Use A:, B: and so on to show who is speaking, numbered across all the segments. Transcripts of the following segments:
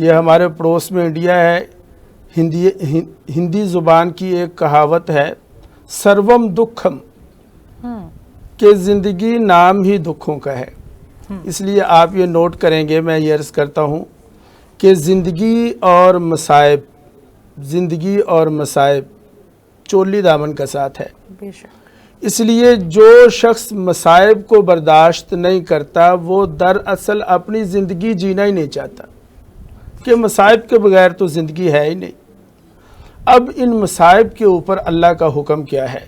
A: یہ ہمارے پڑوس میں انڈیا ہے، ہندی زبان کی ایک کہاوت ہے، سروم دکھم، کہ زندگی نام ہی دکھوں کا ہے۔ اس لیے آپ یہ نوٹ کریں گے، میں یہ عرض کرتا ہوں کہ زندگی اور مصائب چولی دامن کا ساتھ ہے۔
B: بے شک۔
A: اس لیے جو شخص مصائب کو برداشت نہیں کرتا وہ دراصل اپنی زندگی جینا ہی نہیں چاہتا، کہ مصائب کے بغیر تو زندگی ہے ہی نہیں۔ اب ان مصائب کے اوپر اللہ کا حکم کیا ہے؟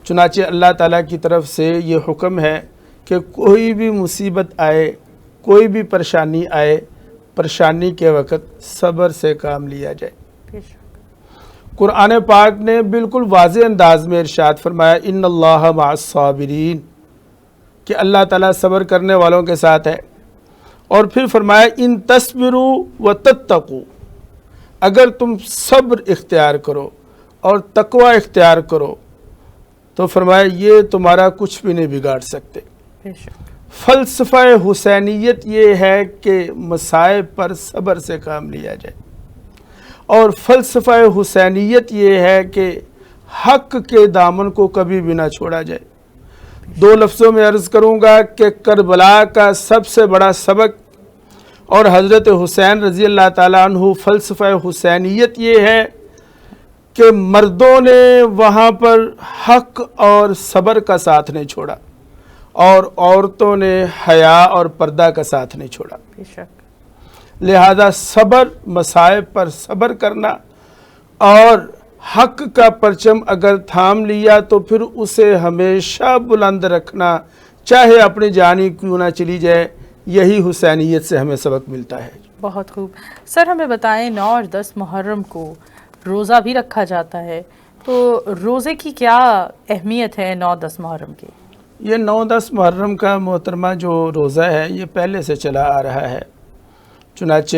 A: چنانچہ اللہ تعالیٰ کی طرف سے یہ حکم ہے کہ کوئی بھی مصیبت آئے، کوئی بھی پریشانی آئے، پریشانی کے وقت صبر سے کام لیا جائے۔
B: بے شک۔
A: قرآن پاک نے بالکل واضح انداز میں ارشاد فرمایا، ان اللہ مع الصابرین، کہ اللہ تعالیٰ صبر کرنے والوں کے ساتھ ہے۔ اور پھر فرمایا، ان تصبروا وتتقوا، اگر تم صبر اختیار کرو اور تقوی اختیار کرو تو فرمایا یہ تمہارا کچھ بھی نہیں بگاڑ سکتے۔
B: بے شک۔
A: فلسفہ حسینیت یہ ہے کہ مصائب پر صبر سے کام لیا جائے، اور فلسفہ حسینیت یہ ہے کہ حق کے دامن کو کبھی بھی نہ چھوڑا جائے۔ دو لفظوں میں عرض کروں گا کہ کربلا کا سب سے بڑا سبق اور حضرت حسین رضی اللہ تعالیٰ عنہ فلسفہ حسینیت یہ ہے کہ مردوں نے وہاں پر حق اور صبر کا ساتھ نہیں چھوڑا، اور عورتوں نے حیا اور پردہ کا ساتھ نہیں چھوڑا۔
B: بے شک۔
A: لہذا صبر، مصائب پر صبر کرنا اور حق کا پرچم اگر تھام لیا تو پھر اسے ہمیشہ بلند رکھنا، چاہے اپنی جانی کیوں نہ چلی جائے، یہی حسینیت سے ہمیں سبق ملتا ہے۔
B: بہت خوب۔ سر ہمیں بتائیں، 9 اور 10 محرم کو روزہ بھی رکھا جاتا ہے، تو روزے کی کیا اہمیت ہے 9-10 محرم کی؟
A: یہ 9-10 محرم کا محترمہ جو روزہ ہے یہ پہلے سے چلا آ رہا ہے۔ چنانچہ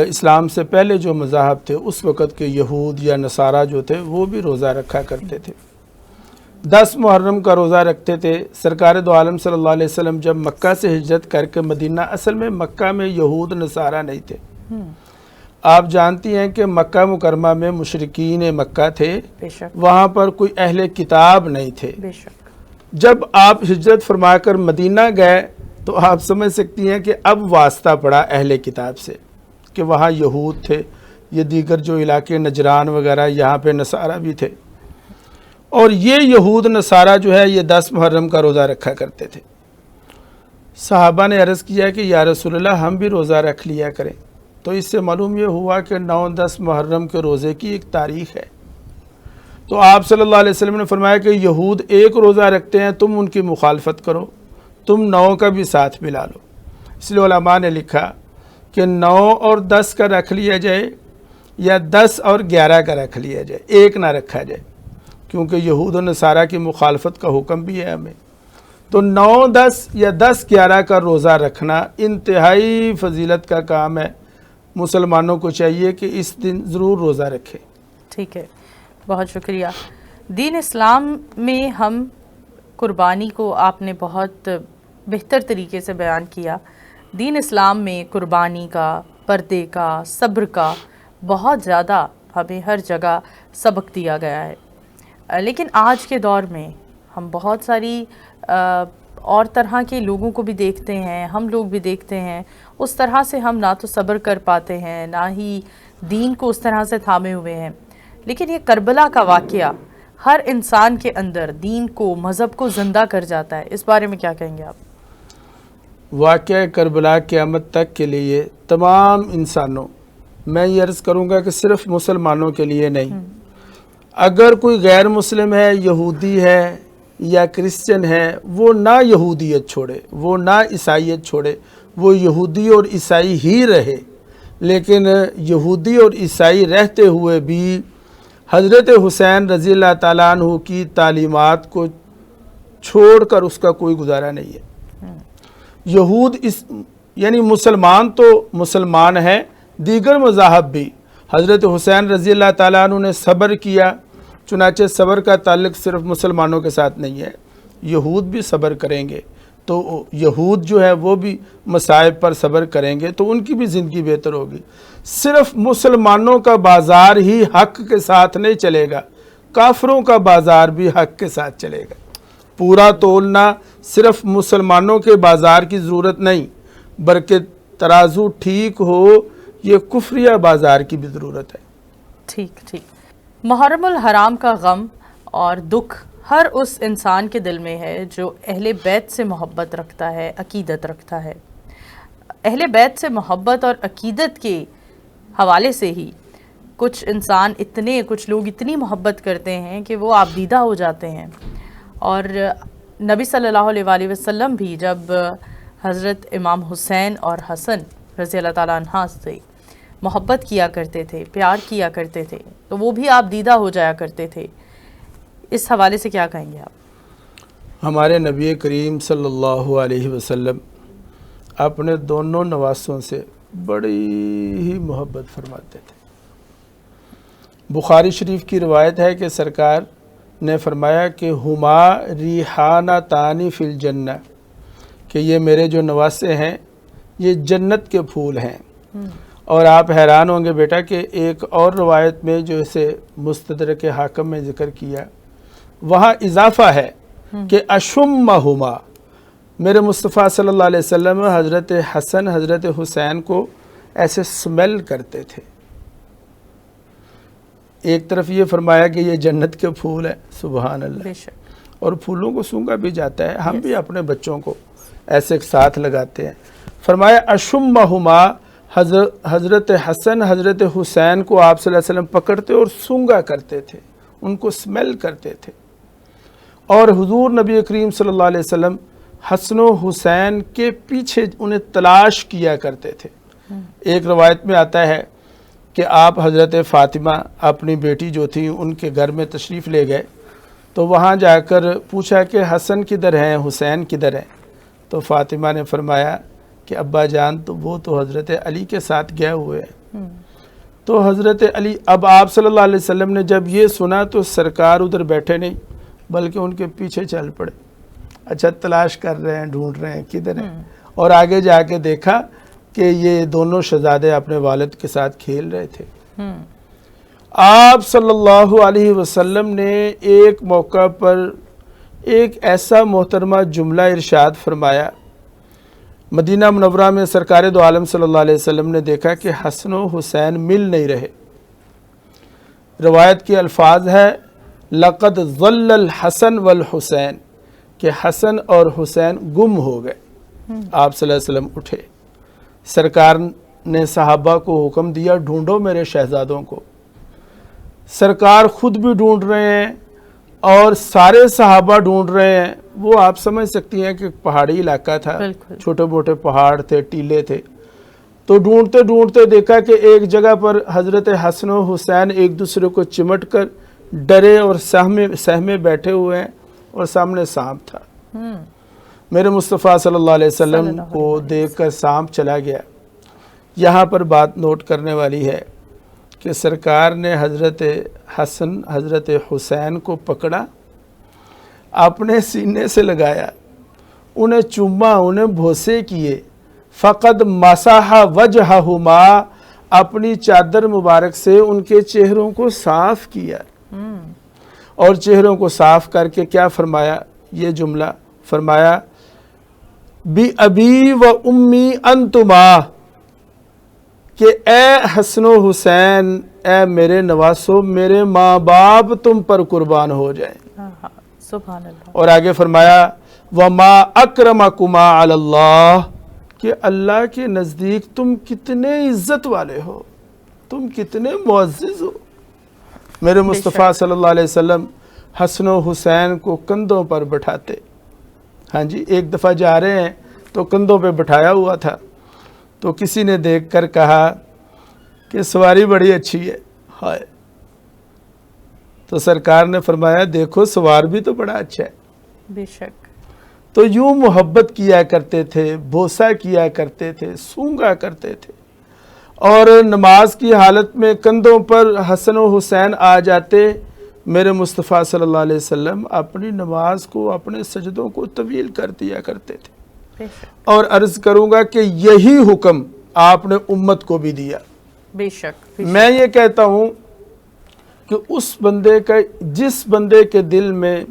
A: اسلام سے پہلے جو مذاہب تھے اس وقت کے یہود یا نصارہ جو تھے وہ بھی روزہ رکھا کرتے تھے، 10 محرم کا روزہ رکھتے تھے۔ سرکار دو عالم صلی اللہ علیہ وسلم جب مکہ سے ہجرت کر کے مدینہ، اصل میں مکہ میں یہود نصارہ نہیں تھے، آپ جانتی ہیں کہ مکہ مکرمہ میں مشرکین مکہ تھے،
B: بے شک۔
A: وہاں پر کوئی اہل کتاب نہیں تھے۔
B: بے شک۔
A: جب آپ ہجرت فرما کر مدینہ گئے تو آپ سمجھ سکتی ہیں کہ اب واسطہ پڑا اہل کتاب سے، کہ وہاں یہود تھے، یہ دیگر جو علاقے نجران وغیرہ یہاں پہ نصارہ بھی تھے، اور یہ یہود نصارہ جو ہے یہ 10 محرم کا روزہ رکھا کرتے تھے۔ صحابہ نے عرض کیا کہ یا رسول اللہ ہم بھی روزہ رکھ لیا کریں، تو اس سے معلوم یہ ہوا کہ 9-10 محرم کے روزے کی ایک تاریخ ہے۔ تو آپ صلی اللہ علیہ وسلم نے فرمایا کہ یہود ایک روزہ رکھتے ہیں، تم ان کی مخالفت کرو، تم 9 کا بھی ساتھ ملا لو۔ اس لیے علماء نے لکھا کہ 9 اور 10 کا رکھ لیا جائے یا 10 اور 11 کا رکھ لیا جائے، ایک نہ رکھا جائے، کیونکہ یہود و نصارہ کی مخالفت کا حکم بھی ہے ہمیں۔ تو 9, 10 یا 10, 11 کا روزہ رکھنا انتہائی فضیلت کا کام ہے، مسلمانوں کو چاہیے کہ اس دن ضرور روزہ رکھیں۔
B: ٹھیک ہے، بہت شکریہ۔ دین اسلام میں ہم قربانی کو آپ نے بہت بہتر طریقے سے بیان کیا۔ دین اسلام میں قربانی کا، پردے کا، صبر کا بہت زیادہ ہمیں ہر جگہ سبق دیا گیا ہے، لیکن آج کے دور میں ہم بہت ساری اور طرح کے لوگوں کو بھی دیکھتے ہیں، ہم لوگ بھی دیکھتے ہیں، اس طرح سے ہم نہ تو صبر کر پاتے ہیں، نہ ہی دین کو اس طرح سے تھامے ہوئے ہیں۔ لیکن یہ کربلا کا واقعہ ہر انسان کے اندر دین کو، مذہب کو زندہ کر جاتا ہے، اس بارے میں کیا کہیں گے آپ؟
A: واقعہ کربلا قیامت تک کے لیے تمام انسانوں، میں یہ عرض کروں گا کہ صرف مسلمانوں کے لیے نہیں، اگر کوئی غیر مسلم ہے، یہودی ہے یا کرسچن ہے، وہ نہ یہودیت چھوڑے، وہ نہ عیسائیت چھوڑے، وہ یہودی اور عیسائی ہی رہے، لیکن یہودی اور عیسائی رہتے ہوئے بھی حضرت حسین رضی اللہ تعالیٰ عنہ کی تعلیمات کو چھوڑ کر اس کا کوئی گزارا نہیں ہے۔ یہود یعنی مسلمان تو مسلمان ہے، دیگر مذاہب بھی، حضرت حسین رضی اللہ تعالیٰ عنہ نے صبر کیا، چنانچہ صبر کا تعلق صرف مسلمانوں کے ساتھ نہیں ہے، یہود بھی صبر کریں گے، تو یہود جو ہے وہ بھی مصائب پر صبر کریں گے تو ان کی بھی زندگی بہتر ہوگی۔ صرف مسلمانوں کا بازار ہی حق کے ساتھ نہیں چلے گا، کافروں کا بازار بھی حق کے ساتھ چلے گا۔ پورا تولنا صرف مسلمانوں کے بازار کی ضرورت نہیں، بلکہ ترازو ٹھیک ہو یہ کفریہ بازار کی بھی ضرورت ہے۔
B: ٹھیک۔ محرم الحرام کا غم اور دکھ ہر اس انسان کے دل میں ہے جو اہل بیت سے محبت رکھتا ہے، عقیدت رکھتا ہے۔ اہل بیت سے محبت اور عقیدت کے حوالے سے ہی کچھ لوگ اتنی محبت کرتے ہیں کہ وہ آبدیدہ ہو جاتے ہیں۔ اور نبی صلی اللہ علیہ وآلہ وسلم بھی جب حضرت امام حسین اور حسن رضی اللہ تعالیٰ عنہ سے محبت کیا کرتے تھے، پیار کیا کرتے تھے، تو وہ بھی آبدیدہ ہو جایا کرتے تھے۔ اس حوالے سے کیا کہیں گے آپ؟
A: ہمارے نبی کریم صلی اللہ علیہ وسلم اپنے دونوں نواسوں سے بڑی ہی محبت فرماتے تھے۔ بخاری شریف کی روایت ہے کہ سرکار نے فرمایا کہ ہما ریحانتان فی الجنہ، کہ یہ میرے جو نواسے ہیں یہ جنت کے پھول ہیں۔ اور آپ حیران ہوں گے بیٹا کہ ایک اور روایت میں جو اسے مستدرک حاکم میں ذکر کیا، وہاں اضافہ ہے کہ اشمہما، میرے مصطفیٰ صلی اللہ علیہ وسلم حضرت حسن حضرت حسین کو ایسے سمیل کرتے تھے۔ ایک طرف یہ فرمایا کہ یہ جنت کے پھول ہیں، سبحان اللہ،
B: بے شک،
A: اور پھولوں کو سونگا بھی جاتا ہے، ہم بھی اپنے بچوں کو ایسے ساتھ لگاتے ہیں۔ فرمایا اشمہما، حضرت حسن حضرت حسین کو آپ صلی اللہ علیہ وسلم پکڑتے اور سونگا کرتے تھے، ان کو سمیل کرتے تھے۔ اور حضور نبی کریم صلی اللہ علیہ وسلم حسن و حسین کے پیچھے انہیں تلاش کیا کرتے تھے۔ ایک روایت میں آتا ہے کہ آپ حضرت فاطمہ اپنی بیٹی جو تھی ان کے گھر میں تشریف لے گئے، تو وہاں جا کر پوچھا کہ حسن کدھر ہیں، حسین کدھر ہیں؟ تو فاطمہ نے فرمایا کہ ابا جان تو وہ تو حضرت علی کے ساتھ گئے ہوئے ہیں۔ تو حضرت علی، اب آپ صلی اللہ علیہ وسلم نے جب یہ سنا تو سرکار ادھر بیٹھے نہیں بلکہ ان کے پیچھے چل پڑے۔ اچھا، تلاش کر رہے ہیں، ڈھونڈ رہے ہیں کدھر ہیں، اور آگے جا کے دیکھا کہ یہ دونوں شہزادے اپنے والد کے ساتھ کھیل رہے تھے۔ آپ صلی اللہ علیہ وسلم نے ایک موقع پر ایک ایسا محترمہ جملہ ارشاد فرمایا۔ مدینہ منورہ میں سرکار دو عالم صلی اللہ علیہ وسلم نے دیکھا کہ حسن و حسین مل نہیں رہے۔ روایت کے الفاظ ہے لقد ضل الحسن والحسین، کہ حسن اور حسین گم ہو گئے۔ آپ صلی اللہ علیہ وسلم اٹھے، سرکار نے صحابہ کو حکم دیا ڈھونڈو میرے شہزادوں کو۔ سرکار خود بھی ڈھونڈ رہے ہیں اور سارے صحابہ ڈھونڈ رہے ہیں۔ وہ آپ سمجھ سکتی ہیں کہ پہاڑی علاقہ تھا، چھوٹے موٹے پہاڑ تھے، ٹیلے تھے، تو ڈھونڈتے ڈھونڈتے دیکھا کہ ایک جگہ پر حضرت حسن و حسین ایک دوسرے کو چمٹ کر ڈرے اور سہمے بیٹھے ہوئے ہیں، اور سامنے سانپ تھا۔ میرے مصطفیٰ صلی اللہ علیہ وسلم کو دیکھ کر سانپ چلا گیا۔ یہاں پر بات نوٹ کرنے والی ہے کہ سرکار نے حضرت حسن حضرت حسین کو پکڑا، اپنے سینے سے لگایا، انہیں چوما، انہیں بوسے کیے، فقد مسح وجہہما، اپنی چادر مبارک سے ان کے چہروں کو صاف کیا، اور چہروں کو صاف کر کے کیا فرمایا؟ یہ جملہ فرمایا بی ابی و امی انتما، کہ اے حسن و حسین، اے میرے نواسو، میرے ماں باپ تم پر قربان ہو جائیں۔
B: سبحان اللہ۔
A: اور آگے فرمایا وما اکرمکما علی اللہ، کہ اللہ کے نزدیک تم کتنے عزت والے ہو، تم کتنے معزز ہو۔ میرے مصطفیٰ صلی اللہ علیہ وسلم حسن و حسین کو کندھوں پر بٹھاتے۔ ہاں جی، ایک دفعہ جا رہے ہیں تو کندھوں پہ بٹھایا ہوا تھا، تو کسی نے دیکھ کر کہا کہ سواری بڑی اچھی ہے، ہائے۔ تو سرکار نے فرمایا دیکھو سوار بھی تو بڑا اچھا ہے۔
B: بے شک۔
A: تو یوں محبت کیا کرتے تھے، بوسا کیا کرتے تھے، سونگا کرتے تھے، اور نماز کی حالت میں کندھوں پر حسن و حسین آ جاتے میرے مصطفیٰ صلی اللہ علیہ وسلم اپنی نماز کو، اپنے سجدوں کو طویل کر دیا کرتے تھے،
B: بے شک
A: اور عرض کروں گا کہ یہی حکم آپ نے امت کو بھی دیا۔
B: بے شک
A: میں یہ کہتا ہوں کہ اس بندے کا، جس بندے کے دل میں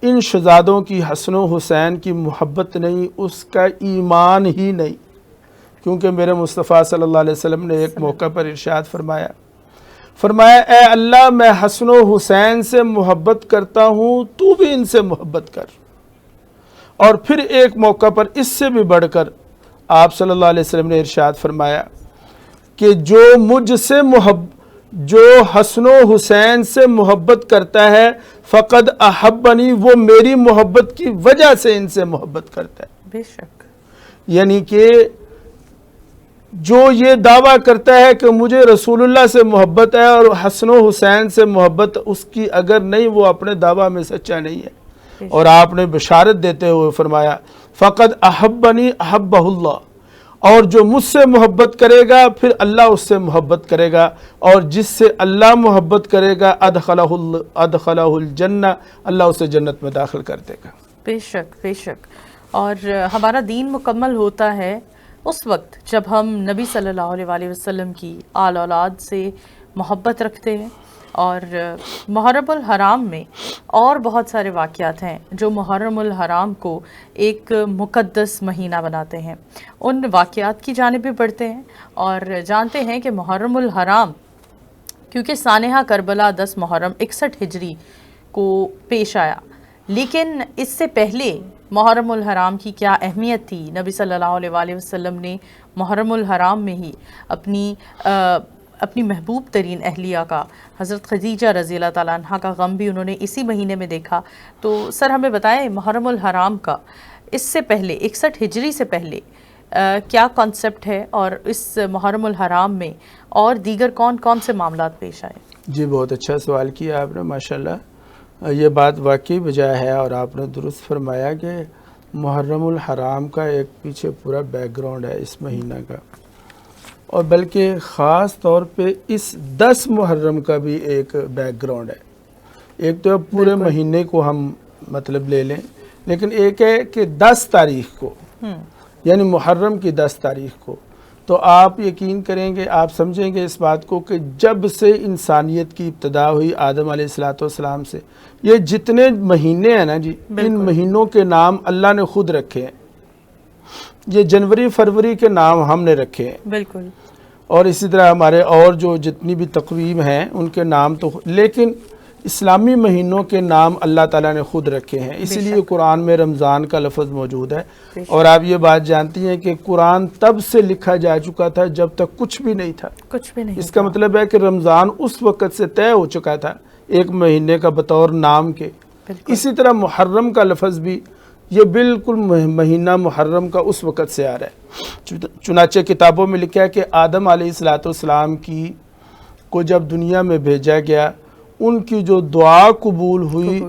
A: ان شہزادوں کی، حسن و حسین کی محبت نہیں، اس کا ایمان ہی نہیں، کیونکہ میرے مصطفیٰ صلی اللہ علیہ وسلم نے ایک موقع پر ارشاد فرمایا اے اللہ، میں حسن و حسین سے محبت کرتا ہوں، تو بھی ان سے محبت کر۔ اور پھر ایک موقع پر اس سے بھی بڑھ کر آپ صلی اللہ علیہ وسلم نے ارشاد فرمایا کہ جو حسن و حسین سے محبت کرتا ہے فقد احبنی، وہ میری محبت کی وجہ سے ان سے محبت کرتا ہے۔
B: بے شک
A: یعنی کہ جو یہ دعویٰ کرتا ہے کہ مجھے رسول اللہ سے محبت ہے اور حسن و حسین سے محبت اس کی اگر نہیں، وہ اپنے دعویٰ میں سچا نہیں ہے۔ اور آپ نے بشارت دیتے ہوئے فرمایا فقد احبنی احبہ اللہ، اور جو مجھ سے محبت کرے گا پھر اللہ اس سے محبت کرے گا، اور جس سے اللہ محبت کرے گا ادخلہ الجنہ، اللہ اسے جنت میں داخل کر دے گا۔
B: بے شک بے شک۔ اور ہمارا دین مکمل ہوتا ہے اس وقت جب ہم نبی صلی اللہ علیہ وآلہ وسلم کی آل اولاد سے محبت رکھتے ہیں۔ اور محرم الحرام میں اور بہت سارے واقعات ہیں جو محرم الحرام کو ایک مقدس مہینہ بناتے ہیں، ان واقعات کی جانب بھی بڑھتے ہیں اور جانتے ہیں کہ محرم الحرام کیونکہ سانحہ کربلا 10 محرم 61 ہجری کو پیش آیا، لیکن اس سے پہلے محرم الحرام کی کیا اہمیت تھی، نبی صلی اللہ علیہ وآلہ وسلم نے محرم الحرام میں ہی اپنی محبوب ترین اہلیہ کا، حضرت خدیجہ رضی اللہ تعالیٰ عنہ کا غم بھی انہوں نے اسی مہینے میں دیکھا۔ تو سر ہمیں بتائیں محرم الحرام کا اس سے پہلے 61 ہجری سے پہلے کیا کانسیپٹ ہے، اور اس محرم الحرام میں اور دیگر کون کون سے معاملات پیش آئے؟
A: جی بہت اچھا سوال کیا آپ نے، ماشاءاللہ یہ بات واقعی بجا ہے، اور آپ نے درست فرمایا کہ محرم الحرام کا ایک پیچھے پورا بیک گراؤنڈ ہے اس مہینہ کا، اور بلکہ خاص طور پہ اس 10 محرم کا بھی ایک بیک گراؤنڈ ہے۔ ایک تو اب پورے مہینے کو ہم مطلب لے لیں، لیکن ایک ہے کہ 10 تاریخ کو، یعنی محرم کی 10 تاریخ کو، تو آپ یقین کریں گے، آپ سمجھیں گے اس بات کو کہ جب سے انسانیت کی ابتدا ہوئی آدم علیہ السلام سے، یہ جتنے مہینے ہیں نا جی، ان مہینوں کے نام اللہ نے خود رکھے ہیں۔ یہ جنوری فروری کے نام ہم نے رکھے ہیں،
B: بالکل،
A: اور اسی طرح ہمارے اور جو جتنی بھی تقویم ہیں ان کے نام تو، لیکن اسلامی مہینوں کے نام اللہ تعالیٰ نے خود رکھے ہیں، اسی لیے قرآن میں رمضان کا لفظ موجود ہے۔ اور آپ یہ بات جانتی ہیں کہ قرآن تب سے لکھا جا چکا تھا جب تک کچھ بھی نہیں تھا،
B: کچھ بھی نہیں۔
A: اس کا مطلب ہے کہ رمضان اس وقت سے طے ہو چکا تھا ایک مہینے کا بطور نام کے۔ اسی طرح محرم کا لفظ بھی یہ بالکل مہینہ محرم کا اس وقت سے آ رہا ہے، چنانچہ کتابوں میں لکھا ہے کہ آدم علیہ السلام کی کو جب دنیا میں بھیجا گیا، ان کی جو دعا قبول ہوئی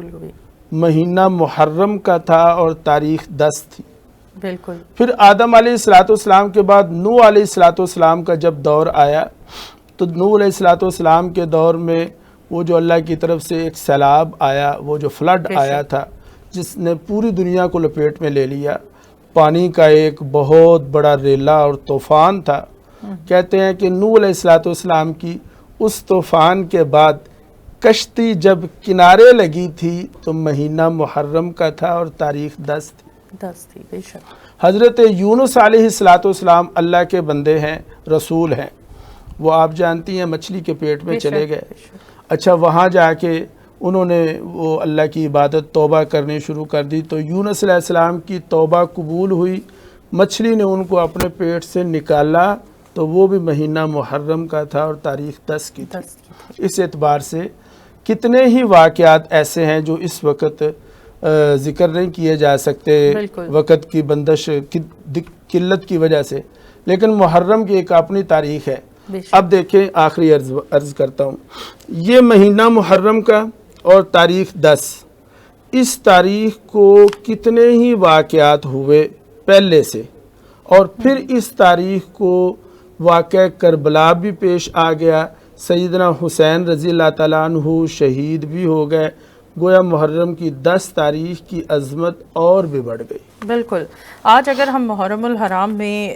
A: مہینہ محرم کا تھا اور تاریخ 10 تھی۔
B: بالکل۔
A: پھر آدم علیہ السلام کے بعد نوح علیہ السلام کا جب دور آیا، تو نوح علیہ السلام کے دور میں وہ جو اللہ کی طرف سے ایک سیلاب آیا، وہ جو فلڈ آیا تھا جس نے پوری دنیا کو لپیٹ میں لے لیا، پانی کا ایک بہت بڑا ریلا اور طوفان تھا۔ کہتے ہیں کہ نوح علیہ السلام کی اس طوفان کے بعد کشتی جب کنارے لگی تھی تو مہینہ محرم کا تھا اور تاریخ 10
B: تھی۔ بے شک۔
A: حضرت یونس علیہ السلام اللہ کے بندے ہیں، رسول ہیں، وہ آپ جانتی ہیں مچھلی کے پیٹ میں چلے گئے۔ اچھا، وہاں جا کے انہوں نے وہ اللہ کی عبادت توبہ کرنی شروع کر دی، تو یونس علیہ السلام کی توبہ قبول ہوئی، مچھلی نے ان کو اپنے پیٹ سے نکالا، تو وہ بھی مہینہ محرم کا تھا اور تاریخ 10 کی تھی۔ اس اعتبار سے کتنے ہی واقعات ایسے ہیں جو اس وقت ذکر نہیں کیے جا سکتے وقت کی بندش قلت کی وجہ سے، لیکن محرم کی ایک اپنی تاریخ ہے۔ اب دیکھیں، آخری عرض کرتا ہوں، یہ مہینہ محرم کا اور تاریخ 10، اس تاریخ کو کتنے ہی واقعات ہوئے پہلے سے، اور پھر اس تاریخ کو واقعہ کربلا بھی پیش آ گیا، سیدنا حسین رضی اللہ تعالیٰ عنہ شہید بھی ہو گئے، گویا محرم کی 10 تاریخ کی عظمت اور بھی بڑھ گئی۔
B: بالکل، آج اگر ہم محرم الحرام میں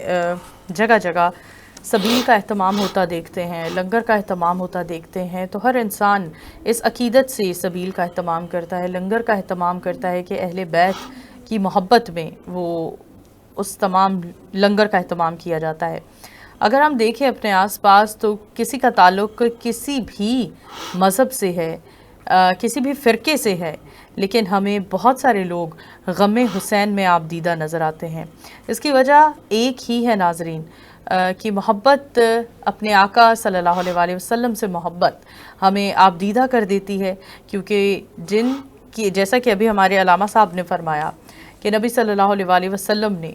B: جگہ جگہ سبیل کا اہتمام ہوتا دیکھتے ہیں، لنگر کا اہتمام ہوتا دیکھتے ہیں، تو ہر انسان اس عقیدت سے سبیل کا اہتمام کرتا ہے، لنگر کا اہتمام کرتا ہے کہ اہل بیت کی محبت میں وہ اس تمام لنگر کا اہتمام کیا جاتا ہے۔ اگر ہم دیکھیں اپنے آس پاس تو کسی کا تعلق کسی بھی مذہب سے ہے، کسی بھی فرقے سے ہے، لیکن ہمیں بہت سارے لوگ غم حسین میں آپ دیدہ نظر آتے ہیں۔ اس کی وجہ ایک ہی ہے ناظرین، کہ محبت اپنے آقا صلی اللہ علیہ وسلم سے محبت ہمیں آپ دیدہ کر دیتی ہے، کیونکہ جن کی جیسا کہ ابھی ہمارے علامہ صاحب نے فرمایا کہ نبی صلی اللہ علیہ وسلم نے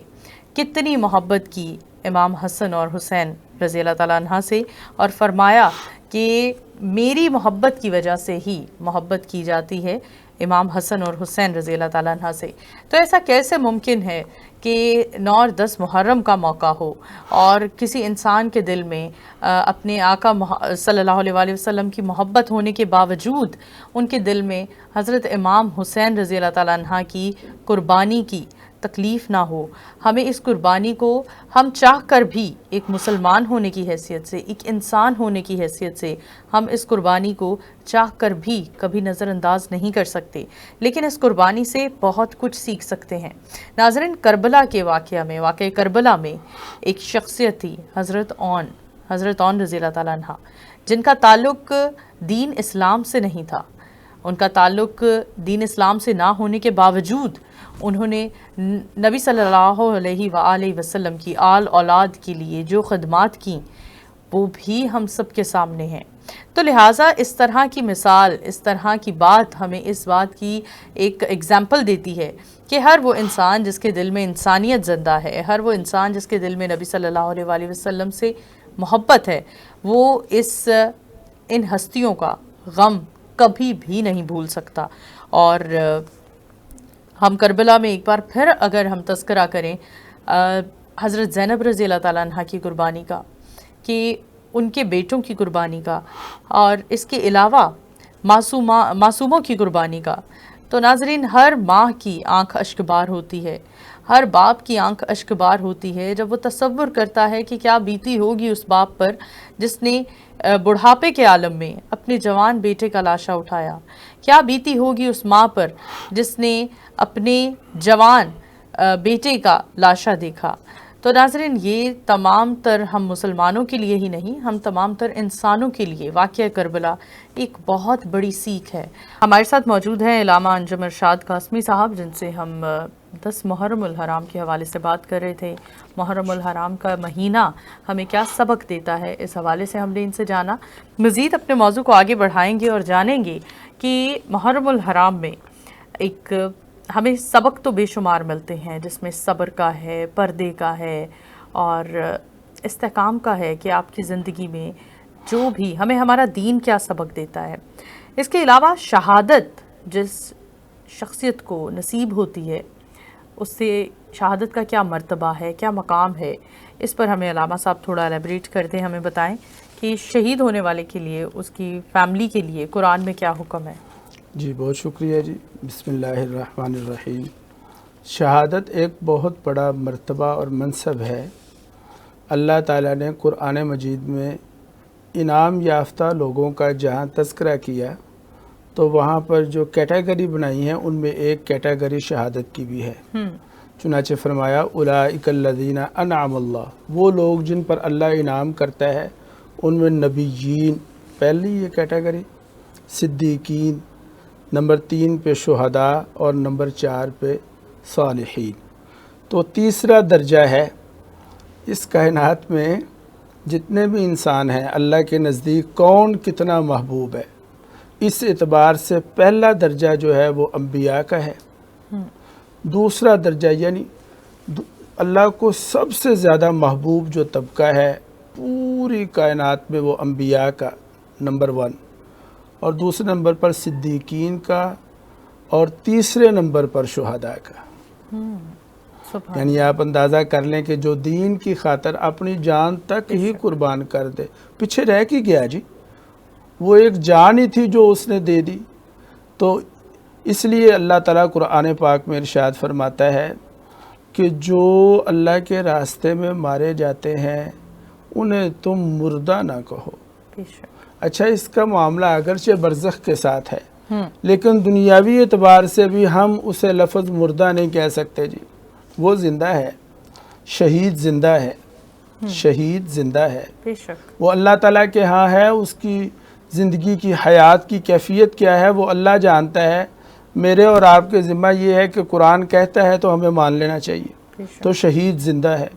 B: کتنی محبت کی امام حسن اور حسین رضی اللہ تعالیٰ عنہ سے، اور فرمایا کہ میری محبت کی وجہ سے ہی محبت کی جاتی ہے امام حسن اور حسین رضی اللہ تعالیٰ عنہ سے۔ تو ایسا کیسے ممکن ہے کہ 9 اور 10 محرم کا موقع ہو اور کسی انسان کے دل میں اپنے آقا صلی اللہ علیہ وسلم کی محبت ہونے کے باوجود ان کے دل میں حضرت امام حسین رضی اللہ تعالیٰ عنہ کی قربانی کی تکلیف نہ ہو۔ ہمیں اس قربانی کو ہم چاہ کر بھی ایک مسلمان ہونے کی حیثیت سے، ایک انسان ہونے کی حیثیت سے ہم اس قربانی کو چاہ کر بھی کبھی نظر انداز نہیں کر سکتے، لیکن اس قربانی سے بہت کچھ سیکھ سکتے ہیں۔ ناظرین، کربلا کے واقعہ کربلا میں ایک شخصیت تھی، حضرت اون رضی اللہ تعالیٰ عنہ، جن کا تعلق دین اسلام سے نہیں تھا۔ ان کا تعلق دین اسلام سے نہ ہونے کے باوجود انہوں نے نبی صلی اللہ علیہ وآلہ وسلم کی آل اولاد کے لیے جو خدمات کیں وہ بھی ہم سب کے سامنے ہیں۔ تو لہٰذا اس طرح کی مثال، اس طرح کی بات ہمیں اس بات کی ایک ایگزامپل دیتی ہے کہ ہر وہ انسان جس کے دل میں انسانیت زندہ ہے، ہر وہ انسان جس کے دل میں نبی صلی اللہ علیہ وآلہ وسلم سے محبت ہے، وہ ان ہستیوں کا غم کبھی بھی نہیں بھول سکتا۔ اور ہم کربلا میں ایک بار پھر اگر ہم تذکرہ کریں حضرت زینب رضی اللہ تعالیٰ عنہ کی قربانی کا، کہ ان کے بیٹوں کی قربانی کا، اور اس کے علاوہ معصوموں کی قربانی کا، تو ناظرین ہر ماں کی آنکھ اشکبار ہوتی ہے، ہر باپ کی آنکھ اشکبار ہوتی ہے جب وہ تصور کرتا ہے کہ کیا بیتی ہوگی اس باپ پر جس نے بڑھاپے کے عالم میں اپنے جوان بیٹے کا لاشا اٹھایا، کیا بیتی ہوگی اس ماں پر جس نے اپنے جوان بیٹے کا لاشا دیکھا۔ تو ناظرین یہ تمام تر ہم مسلمانوں کے لیے ہی نہیں، ہم تمام تر انسانوں کے لیے واقعہ کربلا ایک بہت بڑی سیکھ ہے۔ ہمارے ساتھ موجود ہیں علامہ انجم ارشاد قاسمی صاحب، جن سے ہم 10 محرم الحرام کے حوالے سے بات کر رہے تھے۔ محرم الحرام کا مہینہ ہمیں کیا سبق دیتا ہے، اس حوالے سے ہم نے ان سے جانا۔ مزید اپنے موضوع کو آگے بڑھائیں گے اور جانیں گے کہ محرم الحرام میں ایک ہمیں سبق تو بے شمار ملتے ہیں، جس میں صبر کا ہے، پردے کا ہے اور استحکام کا ہے، کہ آپ کی زندگی میں جو بھی ہمیں ہمارا دین کیا سبق دیتا ہے۔ اس کے علاوہ شہادت جس شخصیت کو نصیب ہوتی ہے، اس سے شہادت کا کیا مرتبہ ہے، کیا مقام ہے، اس پر ہمیں علامہ صاحب تھوڑا الیبریٹ کر دیں، ہمیں بتائیں کہ شہید ہونے والے کے لیے، اس کی فیملی کے لیے قرآن میں کیا حکم ہے۔
A: جی بہت شکریہ جی، بسم اللہ الرحمن الرحیم۔ شہادت ایک بہت بڑا مرتبہ اور منصب ہے۔ اللہ تعالیٰ نے قرآن مجید میں انعام یافتہ لوگوں کا جہاں تذکرہ کیا تو وہاں پر جو کیٹیگری بنائی ہیں ان میں ایک کیٹیگری شہادت کی بھی ہے۔ چنانچہ فرمایا اولئک الذین انعم اللہ، وہ لوگ جن پر اللہ انعام کرتا ہے، ان میں نبیین پہلی یہ کیٹیگری، صدیقین نمبر 3 پہ شہداء اور نمبر 4 پہ صالحین۔ تو تیسرا درجہ ہے اس کائنات میں جتنے بھی انسان ہیں اللہ کے نزدیک کون کتنا محبوب ہے، اس اعتبار سے پہلا درجہ جو ہے وہ انبیاء کا ہے۔ دوسرا درجہ یعنی اللہ کو سب سے زیادہ محبوب جو طبقہ ہے پوری کائنات میں وہ انبیاء کا نمبر 1، اور دوسرے نمبر پر صدیقین کا، اور تیسرے نمبر پر شہداء کا۔ یعنی آپ اندازہ کر لیں کہ جو دین کی خاطر اپنی جان تک ہی قربان کر دے، پیچھے رہ کی گیا جی، وہ ایک جان ہی تھی جو اس نے دے دی. تو اس لیے اللہ تعالیٰ قرآن پاک میں ارشاد فرماتا ہے کہ جو اللہ کے راستے میں مارے جاتے ہیں انہیں تم مردہ نہ کہو. اچھا، اس کا معاملہ اگرچہ برزخ کے ساتھ ہے لیکن دنیاوی اعتبار سے بھی ہم اسے لفظ مردہ نہیں کہہ سکتے جی. وہ زندہ ہے، شہید زندہ ہے، شہید زندہ ہے. وہ اللہ تعالیٰ کے ہاں ہے. اس کی زندگی کی حیات کی کیفیت کیا ہے وہ اللہ جانتا ہے. میرے اور آپ کے ذمہ یہ ہے کہ قرآن کہتا ہے تو ہمیں مان لینا چاہیے. تو شہید زندہ ہے.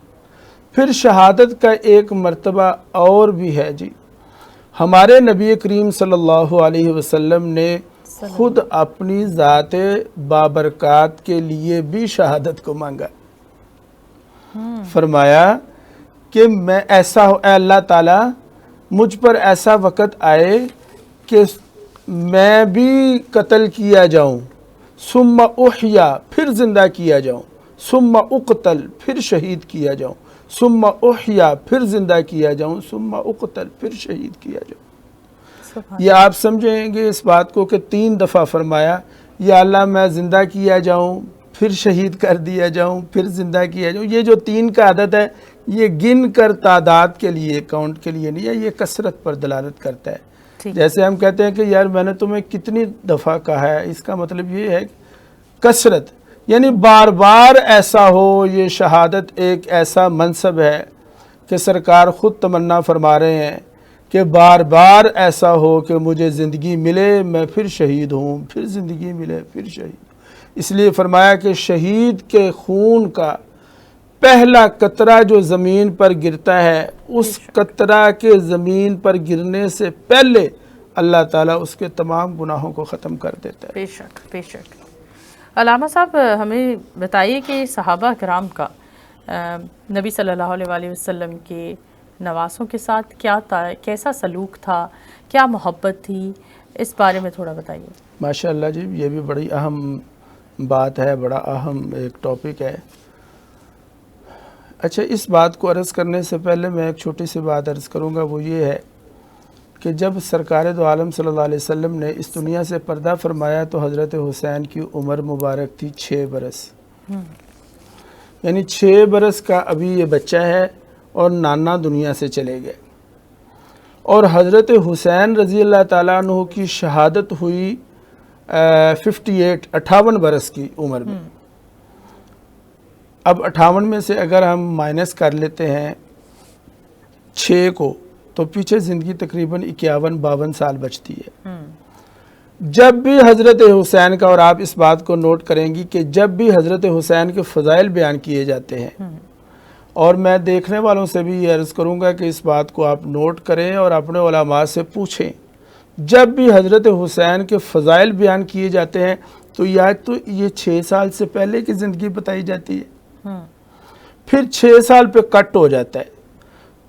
A: پھر شہادت کا ایک مرتبہ اور بھی ہے جی. ہمارے نبی کریم صلی اللہ علیہ وسلم نے خود اپنی ذات بابرکات کے لیے بھی شہادت کو مانگا. فرمایا کہ میں ایسا ہو اے اللہ تعالیٰ مجھ پر ایسا وقت آئے کہ میں بھی قتل کیا جاؤں، ثم احیا پھر زندہ کیا جاؤں، ثم اقتل پھر شہید کیا جاؤں، ثم احیا پھر زندہ کیا جاؤں، ثم اقتل پھر شہید کیا جاؤں. یہ آپ سمجھیں گے اس بات کو کہ 3 دفعہ فرمایا یا اللہ میں زندہ کیا جاؤں، پھر شہید کر دیا جاؤں، پھر زندہ کیا جاؤں. یہ جو 3 کا عدد ہے یہ گن کر تعداد کے لیے، کاؤنٹ کے لیے نہیں ہے، یہ کثرت پر دلالت کرتا ہے. جیسے ہم کہتے ہیں کہ یار میں نے تمہیں کتنی دفعہ کہا ہے، اس کا مطلب یہ ہے کثرت، یعنی بار بار ایسا ہو. یہ شہادت ایک ایسا منصب ہے کہ سرکار خود تمنا فرما رہے ہیں کہ بار بار ایسا ہو کہ مجھے زندگی ملے میں پھر شہید ہوں، پھر زندگی ملے پھر شہید. اس لیے فرمایا کہ شہید کے خون کا پہلا قطرہ جو زمین پر گرتا ہے اس قطرہ کے زمین پر گرنے سے پہلے اللہ تعالیٰ اس کے تمام گناہوں کو ختم کر دیتا ہے.
B: بے شک بے شک. علامہ صاحب ہمیں بتائیے کہ صحابہ کرام کا نبی صلی اللہ علیہ وآلہ وسلم کے نواسوں کے ساتھ کیسا سلوک تھا، کیا محبت تھی، اس بارے میں تھوڑا بتائیے.
A: ماشاءاللہ جی، یہ بھی بڑی اہم بات ہے، بڑا اہم ایک ٹاپک ہے. اچھا، اس بات کو عرض کرنے سے پہلے میں ایک چھوٹی سی بات عرض کروں گا. وہ یہ ہے کہ جب سرکار دو عالم صلی اللہ علیہ وسلم نے اس دنیا سے پردہ فرمایا تو حضرت حسین کی عمر مبارک تھی 6 برس. یعنی 6 برس کا ابھی یہ بچہ ہے اور نانا دنیا سے چلے گئے. اور حضرت حسین رضی اللہ تعالیٰ عنہ کی شہادت ہوئی 58 برس کی عمر میں. اب 58 میں سے اگر ہم مائنس کر لیتے ہیں 6 کو تو پیچھے زندگی تقریباً 51-52 سال بچتی ہے. جب بھی حضرت حسین کا، اور آپ اس بات کو نوٹ کریں گی کہ جب بھی حضرت حسین کے فضائل بیان کیے جاتے ہیں، اور میں دیکھنے والوں سے بھی یہ عرض کروں گا کہ اس بات کو آپ نوٹ کریں اور اپنے علماء سے پوچھیں، جب بھی حضرت حسین کے فضائل بیان کیے جاتے ہیں تو یا تو یہ 6 سال سے پہلے کی زندگی بتائی جاتی ہے، پھر 6 سال پہ کٹ ہو جاتا ہے،